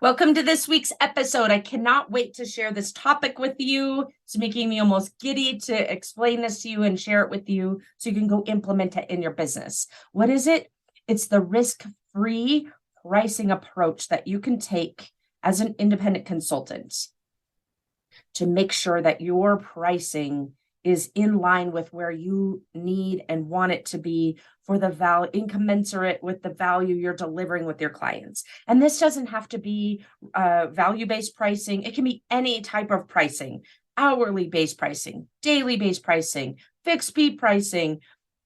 Welcome to this week's episode. I cannot wait to share this topic with you. It's making me almost giddy to explain this to you and share it with you so you can go implement it in your business. What is it? It's the risk-free pricing approach that you can take as an independent consultant to make sure that your pricing is in line with where you need and want it to be for the value, incommensurate with the value you're delivering with your clients. And this doesn't have to be value-based pricing. It can be any type of pricing, hourly-based pricing, daily-based pricing, fixed fee pricing,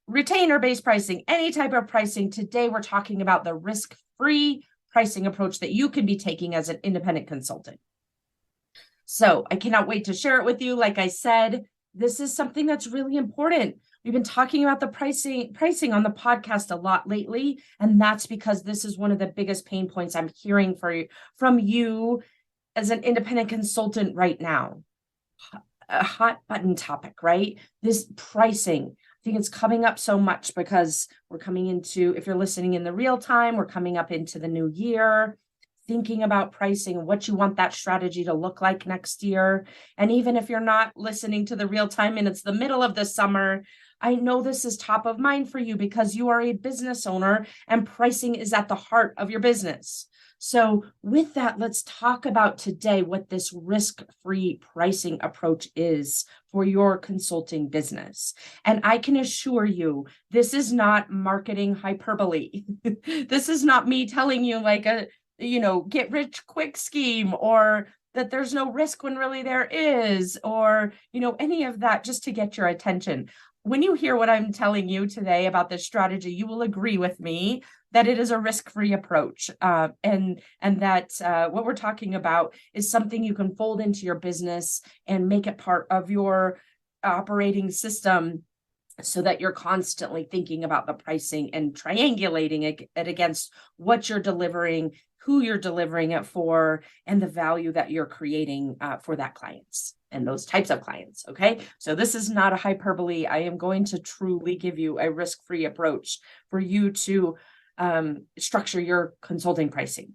retainer-based pricing, any type of pricing. Today, we're talking about the risk-free pricing approach that you can be taking as an independent consultant. So I cannot wait to share it with you. Like I said, this is something that's really important. We've been talking about the pricing on the podcast a lot lately, and that's because this is one of the biggest pain points I'm hearing from you as an independent consultant right now. A hot button topic, right? This pricing. I think it's coming up so much because we're coming into, if you're listening in the real time, we're coming up into the new year, thinking about pricing and what you want that strategy to look like next year. And even if you're not listening to the real time and it's the middle of the summer, I know this is top of mind for you because you are a business owner and pricing is at the heart of your business. So with that, let's talk about today what this risk-free pricing approach is for your consulting business. And I can assure you, this is not marketing hyperbole. This is not me telling you like get rich quick scheme, or that there's no risk when really there is, or, any of that just to get your attention. When you hear what I'm telling you today about this strategy, you will agree with me that it is a risk-free approach. And that what we're talking about is something you can fold into your business and make it part of your operating system so that you're constantly thinking about the pricing and triangulating it against what you're delivering, who you're delivering it for, and the value that you're creating for that clients and those types of clients. Okay. So this is not a hyperbole. I am going to truly give you a risk-free approach for you to structure your consulting pricing.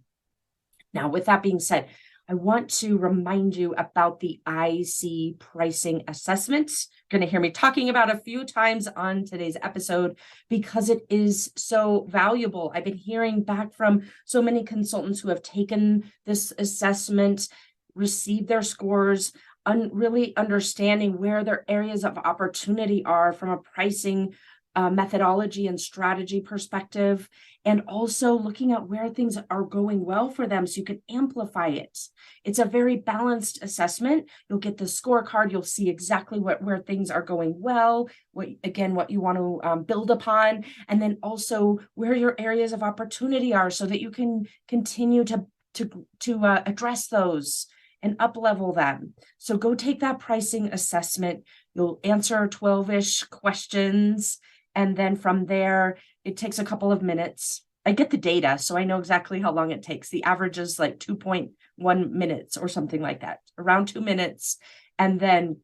Now, with that being said, I want to remind you about the IC pricing assessment. You're going to hear me talking about a few times on today's episode because it is so valuable. I've been hearing back from so many consultants who have taken this assessment, received their scores, really understanding where their areas of opportunity are from a pricing methodology and strategy perspective, and also looking at where things are going well for them so you can amplify it. It's a very balanced assessment. You'll get the scorecard. You'll see exactly where things are going well, what you want to build upon, and then also where your areas of opportunity are so that you can continue to address those and up-level them. So go take that pricing assessment. You'll answer 12-ish questions. And then from there, it takes a couple of minutes. I get the data, so I know exactly how long it takes. The average is like 2.1 minutes or something like that, around 2 minutes. And then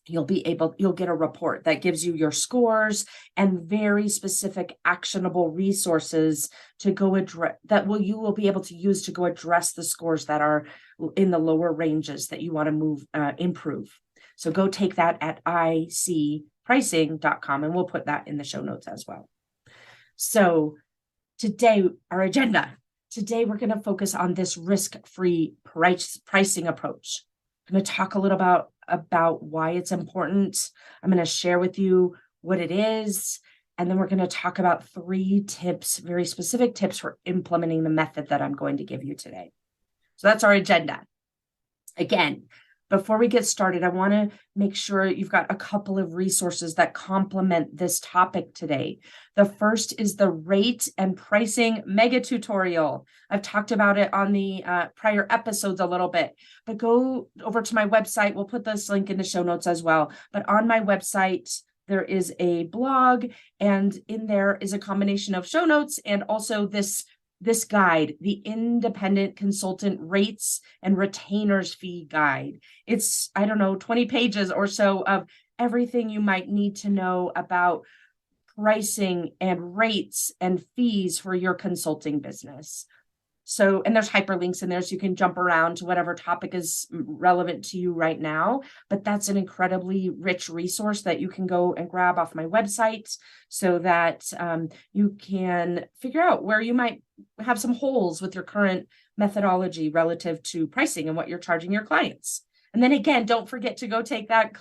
you'll get a report that gives you your scores and very specific actionable resources to go address you will be able to use to go address the scores that are in the lower ranges that you want to improve. So go take that at icpricing.com, and we'll put that in the show notes as well. So today, our agenda. Today, we're going to focus on this risk-free pricing approach. I'm going to talk a little about why it's important. I'm going to share with you what it is, and then we're going to talk about 3 tips, very specific tips for implementing the method that I'm going to give you today. So that's our agenda. Again, before we get started, I want to make sure you've got a couple of resources that complement this topic today. The first is the rate and pricing mega tutorial. I've talked about it on the prior episodes a little bit, but go over to my website. We'll put this link in the show notes as well. But on my website, there is a blog, and in there is a combination of show notes and also this guide, the Independent Consultant Rates and Retainers Fee Guide. It's, 20 pages or so of everything you might need to know about pricing and rates and fees for your consulting business. So, and there's hyperlinks in there, so you can jump around to whatever topic is relevant to you right now. But that's an incredibly rich resource that you can go and grab off my website so that you can figure out where you might have some holes with your current methodology relative to pricing and what you're charging your clients. And then again, don't forget to go take that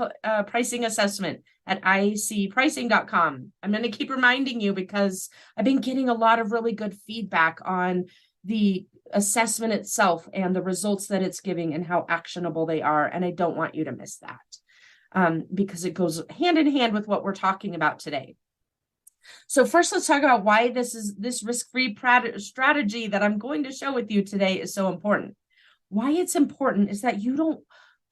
pricing assessment at icpricing.com. I'm going to keep reminding you because I've been getting a lot of really good feedback on the assessment itself and the results that it's giving and how actionable they are. And I don't want you to miss that because it goes hand in hand with what we're talking about today. So first, let's talk about why this risk-free strategy that I'm going to share with you today is so important. Why it's important is that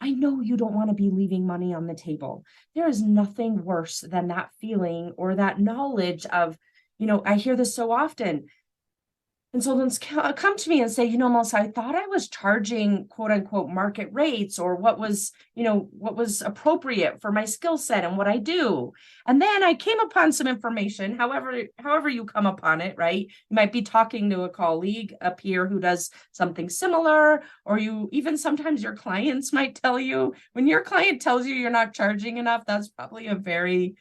I know you don't want to be leaving money on the table. There is nothing worse than that feeling or that knowledge of, I hear this so often. Consultants come to me and say, Melissa, I thought I was charging quote unquote market rates or what was appropriate for my skill set and what I do. And then I came upon some information, however you come upon it, right? You might be talking to a colleague, a peer who does something similar, or even sometimes your clients might tell you. When your client tells you you're not charging enough, that's probably a very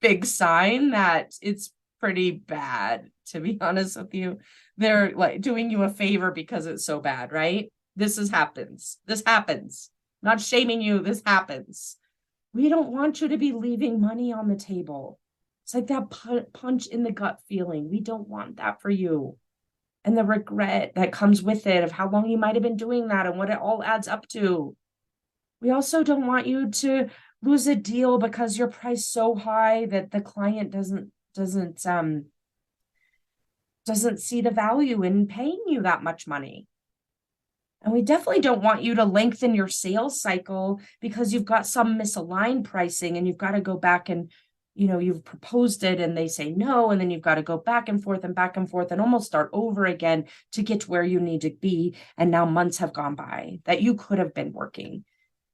big sign that it's pretty bad, to be honest with you. They're like doing you a favor because it's so bad, right? This happens. Not shaming you. This happens. We don't want you to be leaving money on the table. It's like that punch in the gut feeling. We don't want that for you. And the regret that comes with it of how long you might have been doing that and what it all adds up to. We also don't want you to lose a deal because you're priced so high that the client doesn't see the value in paying you that much money. And we definitely don't want you to lengthen your sales cycle because you've got some misaligned pricing and you've got to go back and, you've proposed it and they say no, and then you've got to go back and forth and almost start over again to get to where you need to be. And now months have gone by that you could have been working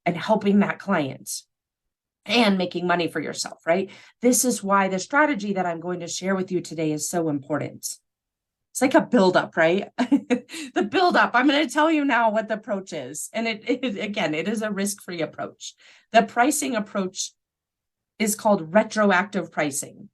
and helping that client and making money for yourself, right? This is why the strategy that I'm going to share with you today is so important. It's like a buildup, right? The buildup. I'm going to tell you now what the approach is. And it is a risk-free approach. The pricing approach is called retroactive pricing.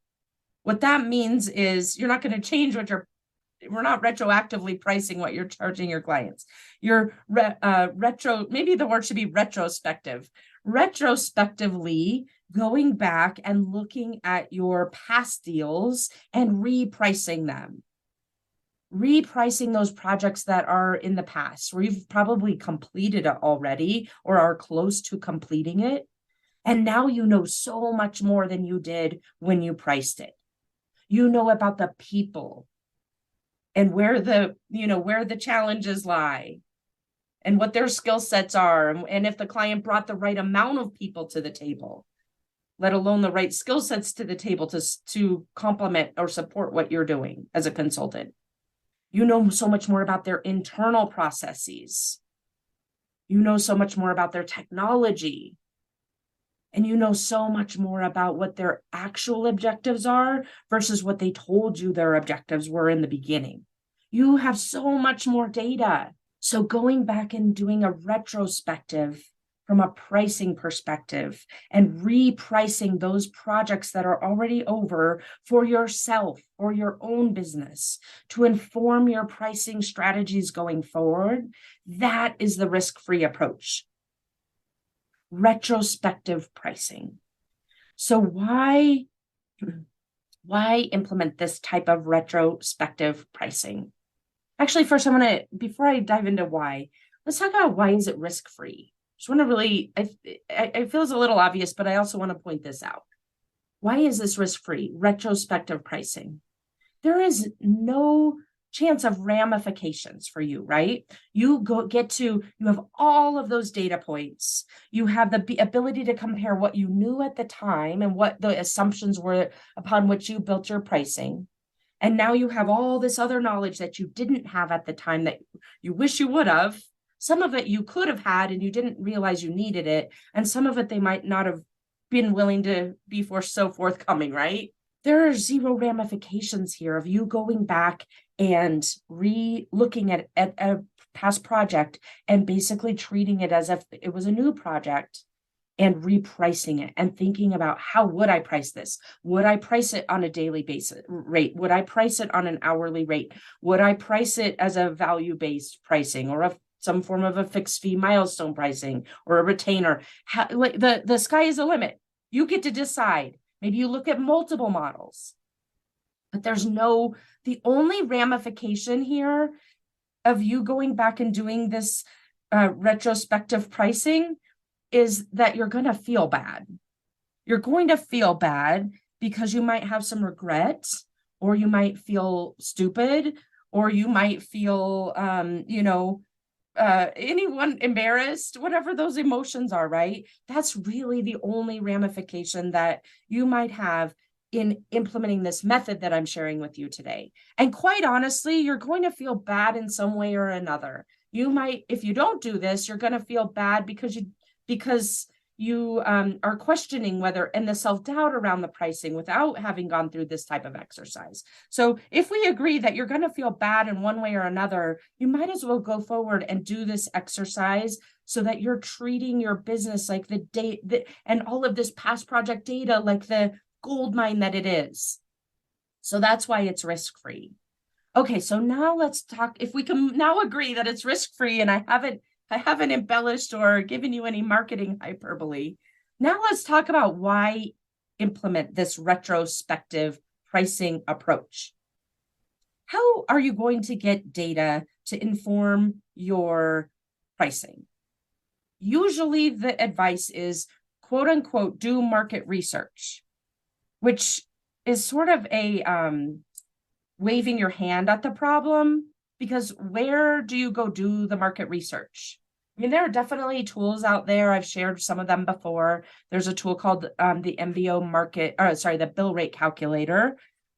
What that means is you're not going to change we're not retroactively pricing what you're charging your clients. You're maybe the word should be retrospective. Retrospectively going back and looking at your past deals and repricing them. Repricing those projects that are in the past where you've probably completed it already or are close to completing it. And now you know so much more than you did when you priced it. You know about the people and where the challenges lie and what their skill sets are. And if the client brought the right amount of people to the table, let alone the right skill sets to the table to complement or support what you're doing as a consultant. You know so much more about their internal processes. You know so much more about their technology. And you know so much more about what their actual objectives are versus what they told you their objectives were in the beginning. You have so much more data. So going back and doing a retrospective from a pricing perspective and repricing those projects that are already over for yourself or your own business to inform your pricing strategies going forward, that is the risk-free approach. Retrospective pricing. So why implement this type of retrospective pricing? Actually, first before I dive into why, let's talk about why is it risk-free? Just want to really, I feel it's a little obvious, but I also want to point this out. Why is this risk-free? Retrospective pricing. There is no chance of ramifications for you, right? You have all of those data points. You have the ability to compare what you knew at the time and what the assumptions were upon which you built your pricing. And now you have all this other knowledge that you didn't have at the time that you wish you would have. Some of it you could have had and you didn't realize you needed it. And some of it they might not have been willing to be so forthcoming, right? there are zero ramifications here of you going back and re-looking at a past project and basically treating it as if it was a new project and repricing it and thinking about, how would I price this? Would I price it on a daily basis rate? Would I price it on an hourly rate? Would I price it as a value-based pricing, or some form of a fixed fee milestone pricing, or a retainer? Like the sky is the limit. You get to decide. Maybe you look at multiple models, but the only ramification here of you going back and doing this retrospective pricing is that you're going to feel bad. You're going to feel bad because you might have some regret, or you might feel stupid, or you might feel, anyone embarrassed, whatever those emotions are, right? That's really the only ramification that you might have in implementing this method that I'm sharing with you today. And quite honestly, you're going to feel bad in some way or another. You might, if you don't do this, you're going to feel bad because you are questioning whether, and the self-doubt around the pricing without having gone through this type of exercise. So if we agree that you're going to feel bad in one way or another, you might as well go forward and do this exercise so that you're treating your business like the data and all of this past project data like the gold mine that it is. So that's why it's risk-free. Okay, so now let's talk, if we can now agree that it's risk-free, and I haven't embellished or given you any marketing hyperbole. Now let's talk about why implement this retrospective pricing approach. How are you going to get data to inform your pricing? Usually the advice is, quote unquote, do market research, which is sort of a waving your hand at the problem, because where do you go do the market research? I mean, there are definitely tools out there. I've shared some of them before. There's a tool called the the bill rate calculator.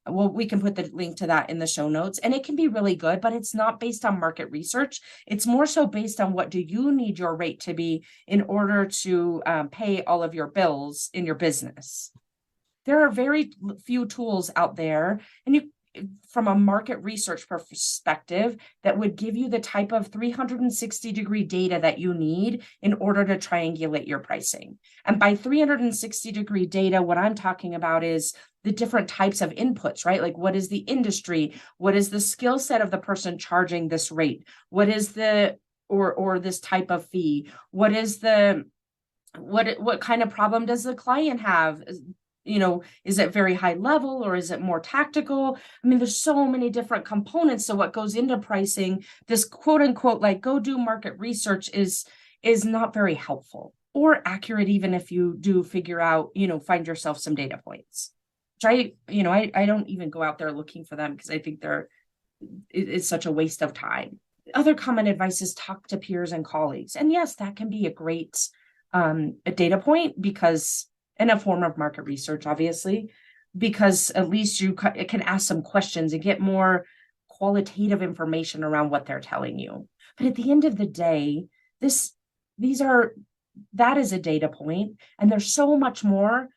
Well, we can put the link to that in the show notes, and it can be really good, but it's not based on market research. It's more so based on, what do you need your rate to be in order to pay all of your bills in your business. There are very few tools out there, and from a market research perspective, that would give you the type of 360-degree data that you need in order to triangulate your pricing. And by 360-degree data, what I'm talking about is the different types of inputs, right? Like, what is the industry? What is the skill set of the person charging this rate? What is or this type of fee? What is what kind of problem does the client have? Is it very high level, or is it more tactical? I mean, there's so many different components to what goes into pricing. This quote unquote, like, go do market research is not very helpful or accurate, even if you do figure out, find yourself some data points. Which I don't even go out there looking for them, because I think it's such a waste of time. Other common advice is talk to peers and colleagues. And yes, that can be a great a data point, because in a form of market research, obviously, because at least you can ask some questions and get more qualitative information around what they're telling you. But at the end of the day, that is a data point, and there's so much more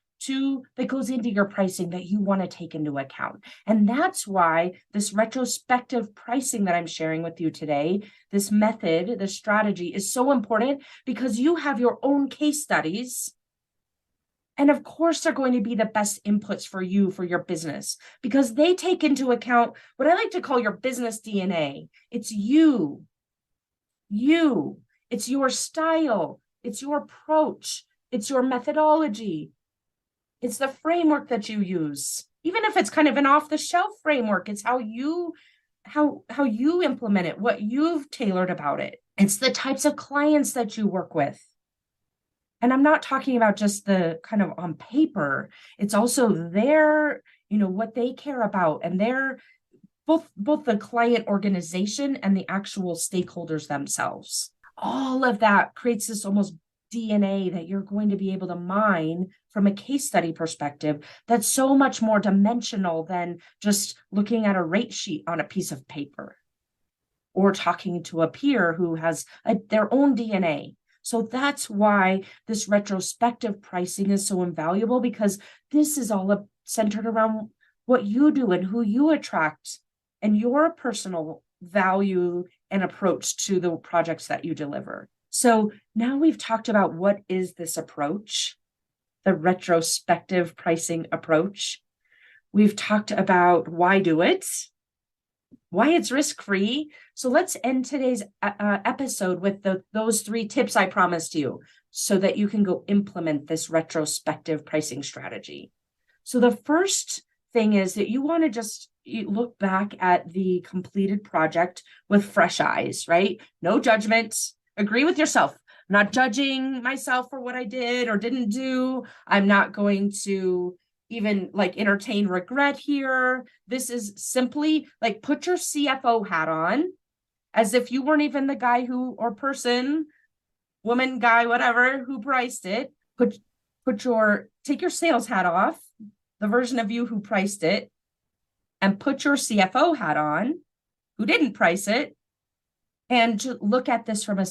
that goes into your pricing that you want to take into account. And that's why this retrospective pricing that I'm sharing with you today, this method, this strategy, is so important, because you have your own case studies. And of course, they're going to be the best inputs for you, for your business, because they take into account what I like to call your business DNA. It's you. It's your style. It's your approach. It's your methodology. It's the framework that you use. Even if it's kind of an off-the-shelf framework, it's how you implement it, what you've tailored about it. It's the types of clients that you work with. And I'm not talking about just the kind of on paper. It's also their, what they care about, and their both the client organization and the actual stakeholders themselves. All of that creates this almost DNA that you're going to be able to mine from a case study perspective that's so much more dimensional than just looking at a rate sheet on a piece of paper or talking to a peer who has their own DNA. So that's why this retrospective pricing is so invaluable, because this is all centered around what you do and who you attract and your personal value and approach to the projects that you deliver. So now we've talked about what is this approach, the retrospective pricing approach. We've talked about why do it, why it's risk-free. So let's end today's episode with those 3 tips I promised you so that you can go implement this retrospective pricing strategy. So the first thing is that you want to just look back at the completed project with fresh eyes, right? No judgment. Agree with yourself. I'm not judging myself for what I did or didn't do. I'm not going to even like entertain regret here. This is simply like put your CFO hat on as if you weren't even the guy who or person, woman, guy, whatever, who priced it. Take your sales hat off, the version of you who priced it, and put your CFO hat on, who didn't price it, and to look at this from a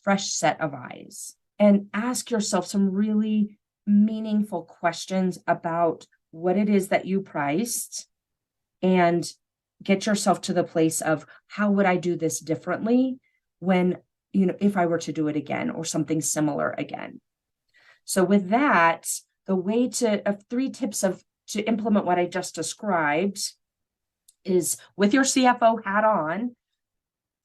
fresh set of eyes and ask yourself some really meaningful questions about what it is that you priced and get yourself to the place of how would I do this differently when, if I were to do it again or something similar again. So with that, the way to 3 tips to implement what I just described is with your CFO hat on,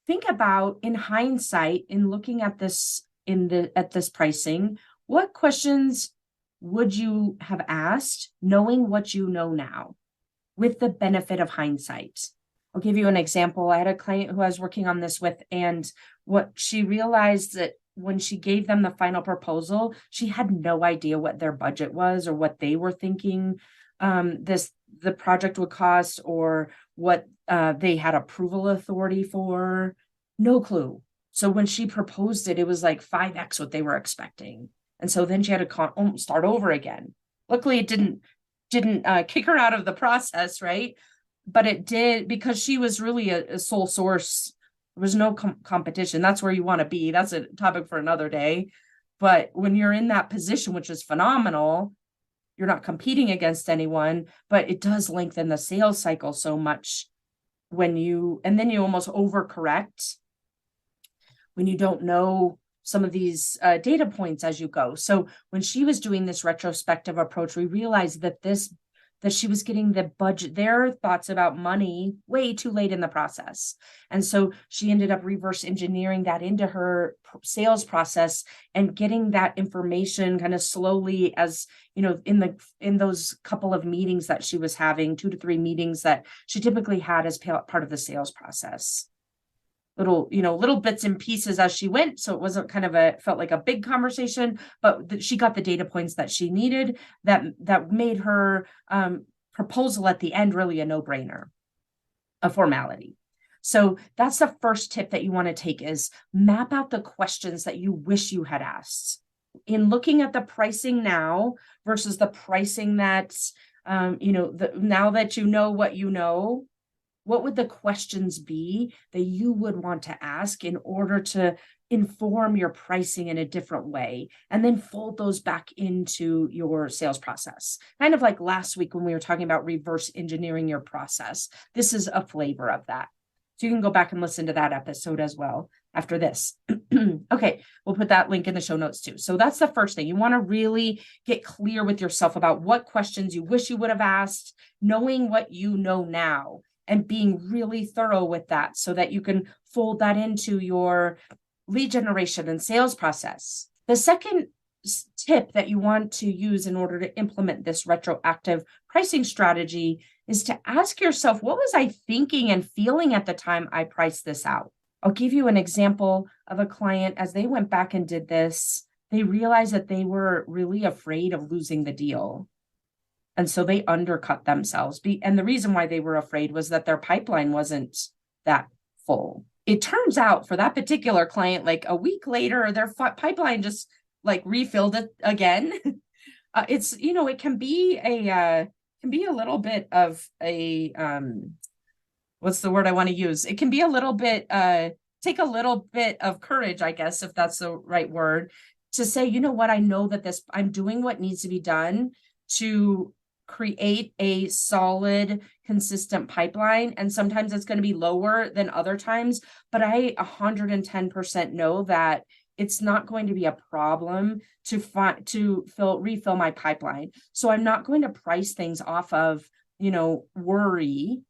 think about in hindsight, in looking at this at this pricing, what questions would you have asked knowing what you know now with the benefit of hindsight? I'll give you an example. I had a client who I was working on this with, and what she realized that when she gave them the final proposal, she had no idea what their budget was or what they were thinking the project would cost or what they had approval authority for. No clue. So when she proposed it, it was like 5x what they were expecting. And so then she had to start over again. Luckily, it didn't kick her out of the process, right? But it did because she was really a sole source. There was no competition. That's where you want to be. That's a topic for another day. But when you're in that position, which is phenomenal, you're not competing against anyone, but it does lengthen the sales cycle so much and then you almost overcorrect when you don't know some of these data points as you go. So when she was doing this retrospective approach, we realized that she was getting their thoughts about money way too late in the process. And so she ended up reverse engineering that into her sales process and getting that information kind of slowly as, in those couple of meetings that she was having, 2 to 3 meetings that she typically had as part of the sales process. Little bits and pieces as she went. So it wasn't felt like a big conversation, but she got the data points that she needed that made her proposal at the end really a no-brainer, a formality. So that's the first tip that you want to take is map out the questions that you wish you had asked. In looking at the pricing now versus the pricing that's, now that you know what you know, what would the questions be that you would want to ask in order to inform your pricing in a different way, and then fold those back into your sales process? Kind of like last week when we were talking about reverse engineering your process. This is a flavor of that. So you can go back and listen to that episode as well after this. Okay, we'll put that link in the show notes too. So that's the first thing. You want to really get clear with yourself about what questions you wish you would have asked, knowing what you know now, and being really thorough with that so that you can fold that into your lead generation and sales process. The second tip that you want to use in order to implement this retroactive pricing strategy is to ask yourself, what was I thinking and feeling at the time I priced this out? I'll give you an example of a client. As they went back and did this, they realized that they were really afraid of losing the deal. And so they undercut themselves. And the reason why they were afraid was that their pipeline wasn't that full. It turns out for that particular client, like a week later, their pipeline just like refilled it again. It can be a little bit of a, what's the word I want to use? It can be a little bit, take a little bit of courage, I guess, if that's the right word, to say, you know what, I know that I'm doing what needs to be done to create a solid, consistent pipeline. And sometimes it's going to be lower than other times, but I 110% know that it's not going to be a problem to refill my pipeline. So I'm not going to price things off of, worry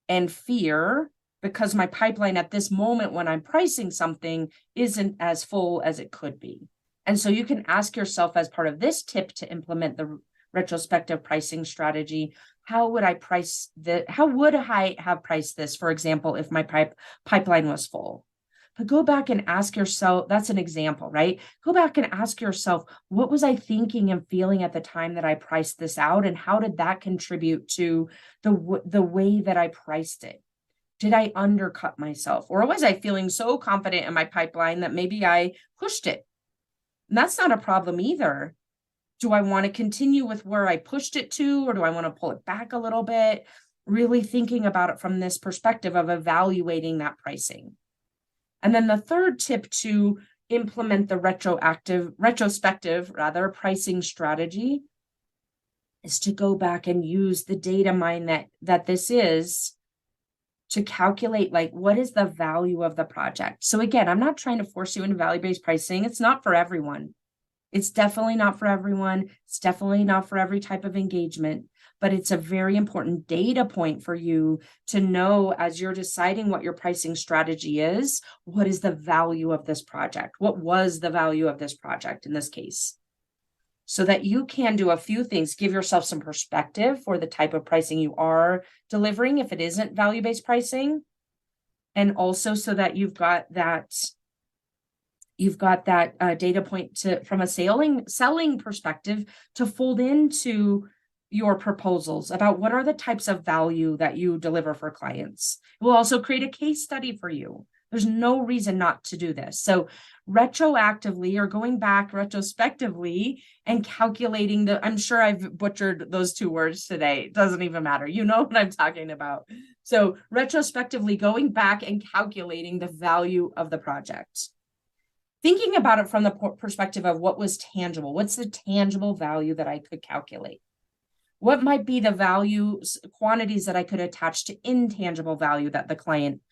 and fear, because my pipeline at this moment when I'm pricing something isn't as full as it could be. And so you can ask yourself, as part of this tip to implement the retrospective pricing strategy, how would I have priced this, for example, if my pipeline was full? But go back and ask yourself, that's an example, right? Go back and ask yourself, what was I thinking and feeling at the time that I priced this out? And how did that contribute to the way that I priced it? Did I undercut myself? Or was I feeling so confident in my pipeline that maybe I pushed it? And that's not a problem either. Do I want to continue with where I pushed it to, or do I want to pull it back a little bit? Really thinking about it from this perspective of evaluating that pricing. And then the third tip to implement the retrospective pricing strategy is to go back and use the data mine that this is to calculate, like, what is the value of the project? So again, I'm not trying to force you into value-based pricing. It's not for everyone. It's definitely not for everyone. It's definitely not for every type of engagement, but it's a very important data point for you to know as you're deciding what your pricing strategy is. What is the value of this project? What was the value of this project in this case? So that you can do a few things, give yourself some perspective for the type of pricing you are delivering if it isn't value-based pricing. And also so that you've got that data point from a selling perspective to fold into your proposals about what are the types of value that you deliver for clients. It will also create a case study for you. There's no reason not to do this. So retroactively, or going back retrospectively and calculating I'm sure I've butchered those two words today. It doesn't even matter. You know what I'm talking about. So retrospectively going back and calculating the value of the project. Thinking about it from the perspective of what was tangible. What's the tangible value that I could calculate? What might be the values, quantities that I could attach to intangible value that the client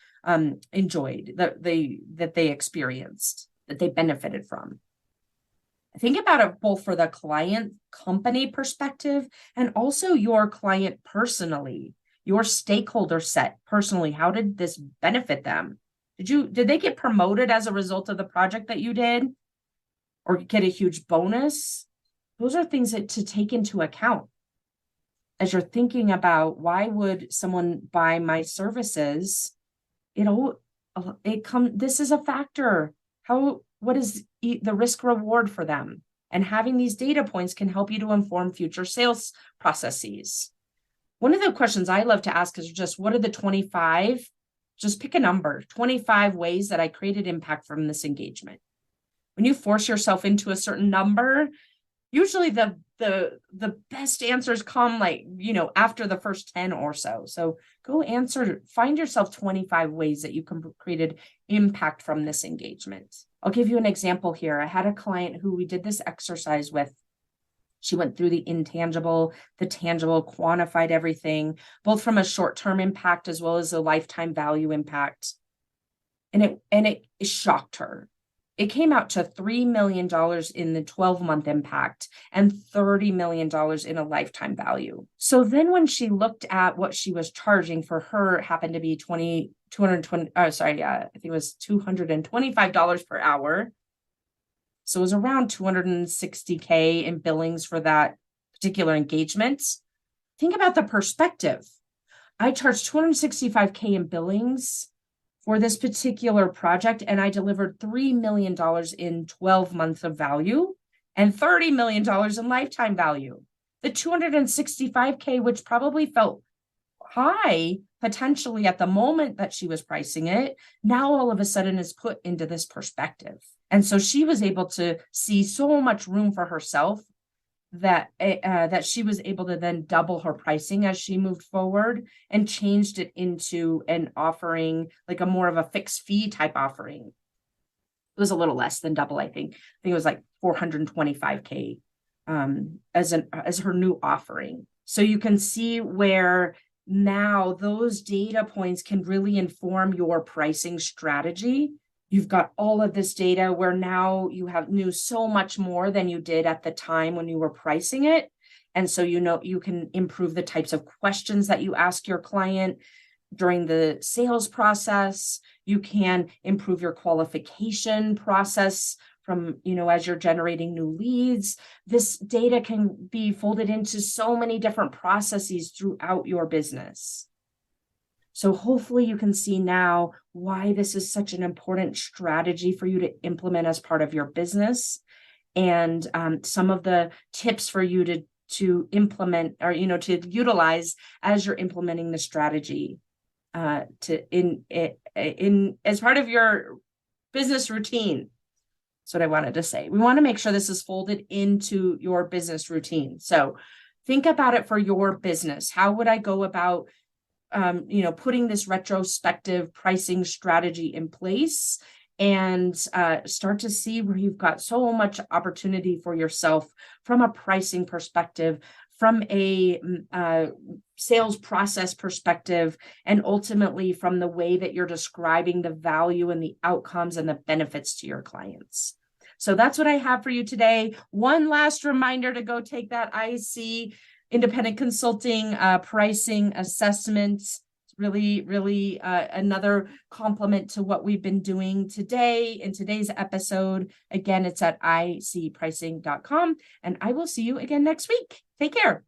enjoyed, that they experienced, that they benefited from? Think about it both for the client company perspective and also your client personally, your stakeholder set personally. How did this benefit them? Did they get promoted as a result of the project that you did, or get a huge bonus? Those are things to take into account as you're thinking about, why would someone buy my services? This is a factor. What is the risk reward for them? And having these data points can help you to inform future sales processes. One of the questions I love to ask is just, what are the 25, just pick a number, 25 ways that I created impact from this engagement. When you force yourself into a certain number, usually the best answers come after the first 10 or so. So find yourself 25 ways that you created impact from this engagement. I'll give you an example here. I had a client who we did this exercise with. She went through the intangible, the tangible, quantified everything, both from a short-term impact as well as a lifetime value impact. And it shocked her. It came out to $3 million in the 12-month impact and $30 million in a lifetime value. So then when she looked at what she was charging, for her, it happened to be I think it was $225 per hour. So it was around $260K in billings for that particular engagement. Think about the perspective. I charged $265K in billings for this particular project, and I delivered $3 million in 12 months of value and $30 million in lifetime value. The $265K, which probably felt high potentially at the moment that she was pricing it, now all of a sudden is put into this perspective. And so she was able to see so much room for herself that she was able to then double her pricing as she moved forward and changed it into an offering, like a more of a fixed fee type offering. It was a little less than double, I think. I think it was like $425K as her new offering. So you can see where now those data points can really inform your pricing strategy. You've got all of this data where now you knew so much more than you did at the time when you were pricing it. And so, you can improve the types of questions that you ask your client during the sales process. You can improve your qualification process from, as you're generating new leads. This data can be folded into so many different processes throughout your business. So hopefully you can see now why this is such an important strategy for you to implement as part of your business, and some of the tips for you to implement, or to utilize as you're implementing the strategy in as part of your business routine. That's what I wanted to say. We want to make sure this is folded into your business routine. So think about it for your business. How would I go about putting this retrospective pricing strategy in place, and start to see where you've got so much opportunity for yourself from a pricing perspective, from a sales process perspective, and ultimately from the way that you're describing the value and the outcomes and the benefits to your clients. So that's what I have for you today. One last reminder to go take that IC independent consulting pricing assessment. Really, really another compliment to what we've been doing today in today's episode. Again, it's at icpricing.com, and I will see you again next week. Take care.